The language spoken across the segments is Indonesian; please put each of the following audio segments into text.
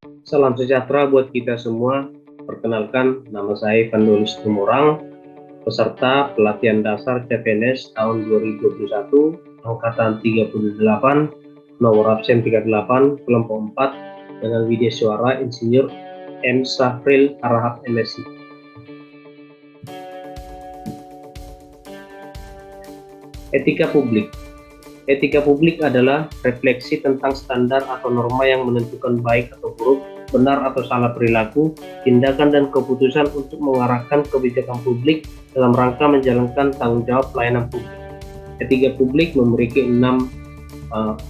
Salam sejahtera buat kita semua. Perkenalkan, nama saya Vandolis Tumorang, peserta pelatihan dasar CPNS tahun 2021, angkatan 38, nomor absen 38, kelompok 4, dengan video suara Insinyur M. Safril Harahap MSI. Etika publik. Etika publik adalah refleksi tentang standar atau norma yang menentukan baik atau buruk, benar atau salah perilaku, tindakan dan keputusan untuk mengarahkan kebijakan publik dalam rangka menjalankan tanggung jawab pelayanan publik. Etika publik memiliki 6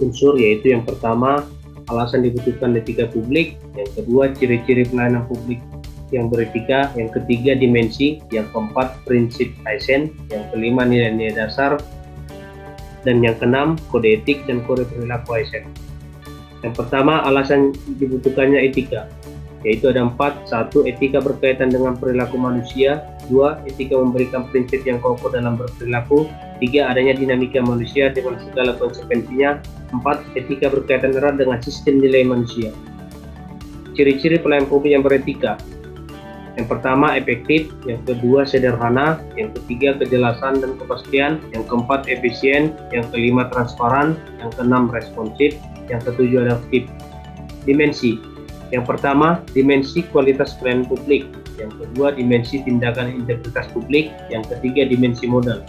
unsur, yaitu yang pertama, alasan dibutuhkan etika publik, yang kedua, ciri-ciri pelayanan publik yang beretika, yang ketiga, dimensi, yang keempat, prinsip ASN, yang kelima, nilai-nilai dasar, dan yang keenam, kode etik dan kode perilaku ASN. Yang pertama, alasan dibutuhkannya etika, yaitu ada 4. 1. Etika berkaitan dengan perilaku manusia. 2. Etika memberikan prinsip yang kokoh dalam berperilaku. 3. Adanya dinamika manusia dengan segala konsekuensinya. 4. Etika berkaitan erat dengan sistem nilai manusia. Ciri-ciri pelayanan publik yang beretika. Yang pertama, efektif. Yang kedua, sederhana. Yang ketiga, kejelasan dan kepastian. Yang keempat, efisien. Yang kelima, transparan. Yang keenam, responsif. Yang ketujuh, adaptif. Dimensi. Yang pertama, dimensi kualitas pelayanan publik. Yang kedua, dimensi tindakan integritas publik. Yang ketiga, dimensi modal.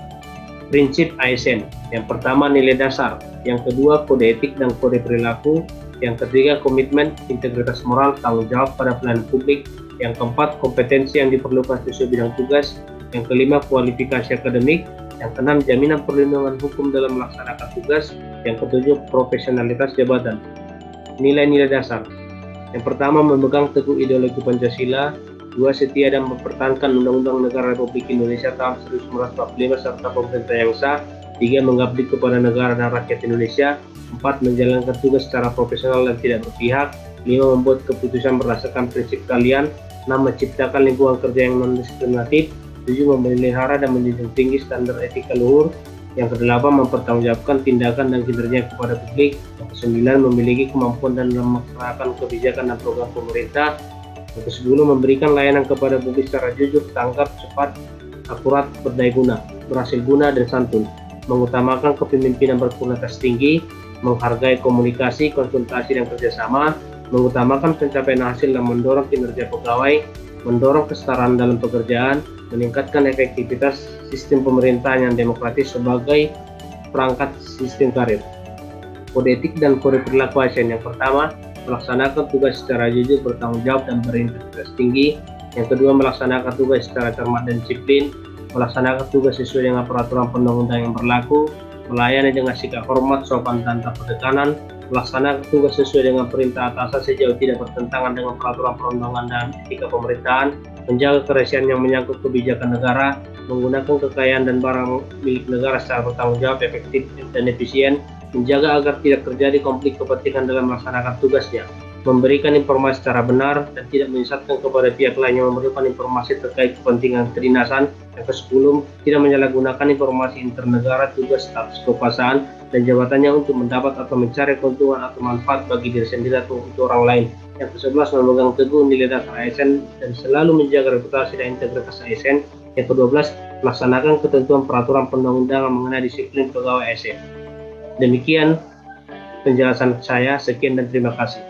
Prinsip ASN. Yang pertama, nilai dasar. Yang kedua, kode etik dan kode perilaku. Yang ketiga, komitmen, integritas moral, tanggung jawab pada pelayanan publik. Yang keempat, kompetensi yang diperlukan sesuai bidang tugas. Yang kelima, kualifikasi akademik. Yang keenam, jaminan perlindungan hukum dalam melaksanakan tugas. Yang ketujuh, profesionalitas jabatan. Nilai-nilai dasar. Yang pertama, memegang teguh ideologi Pancasila. 2. Setia dan mempertahankan Undang-Undang Negara Republik Indonesia tahun 1945 serta pemerintah yang sah. 3. Mengabdi kepada negara dan rakyat Indonesia. 4. Menjalankan tugas secara profesional dan tidak berpihak. 5. Membuat keputusan berdasarkan prinsip keahlian. 6. Menciptakan lingkungan kerja yang non-diskriminatif. 7. Memelihara dan menjunjung tinggi standar etika luhur. Yang ke-8. Mempertanggungjawabkan tindakan dan kinerja kepada publik. Yang ke-9. Memiliki kemampuan dalam melaksanakan kebijakan dan program pemerintah. Yang ke-10. Memberikan layanan kepada publik secara jujur, tanggap, cepat, akurat, berdaya guna, berhasil guna, dan santun. Mengutamakan kepemimpinan berkualitas tinggi. Menghargai komunikasi, konsultasi, dan kerjasama. Mengutamakan pencapaian hasil dan mendorong kinerja pegawai, mendorong kesetaraan dalam pekerjaan, meningkatkan efektivitas sistem pemerintahan yang demokratis sebagai perangkat sistem karir. Kode etik dan kode perilaku ASN. Yang pertama, melaksanakan tugas secara jujur, bertanggung jawab, dan berintegritas tinggi. Yang kedua, melaksanakan tugas secara cermat dan disiplin, melaksanakan tugas sesuai dengan peraturan perundang-undang yang berlaku, melayani dengan sikap hormat, sopan, tanpa penekanan, melaksanakan tugas sesuai dengan perintah atasan sejauh tidak bertentangan dengan peraturan perundang-undan dan etika pemerintahan, menjaga kerahasiaan yang menyangkut kebijakan negara, menggunakan kekayaan dan barang milik negara secara bertanggung jawab, efektif, dan efisien, menjaga agar tidak terjadi konflik kepentingan dalam melaksanakan tugasnya, memberikan informasi secara benar dan tidak menyesatkan kepada pihak lain yang memerlukan informasi terkait kepentingan kedinasan. Yang ke-10, tidak menyalahgunakan informasi internegara, tugas, status kekuasaan, dan jabatannya untuk mendapat atau mencari keuntungan atau manfaat bagi diri sendiri atau untuk orang lain. Yang ke-11, memegang teguh nilai dasar ASN dan selalu menjaga reputasi dan integritas ASN. Yang ke-12, melaksanakan ketentuan peraturan perundang-undangan mengenai disiplin pegawai ASN. Demikian penjelasan saya, sekian dan terima kasih.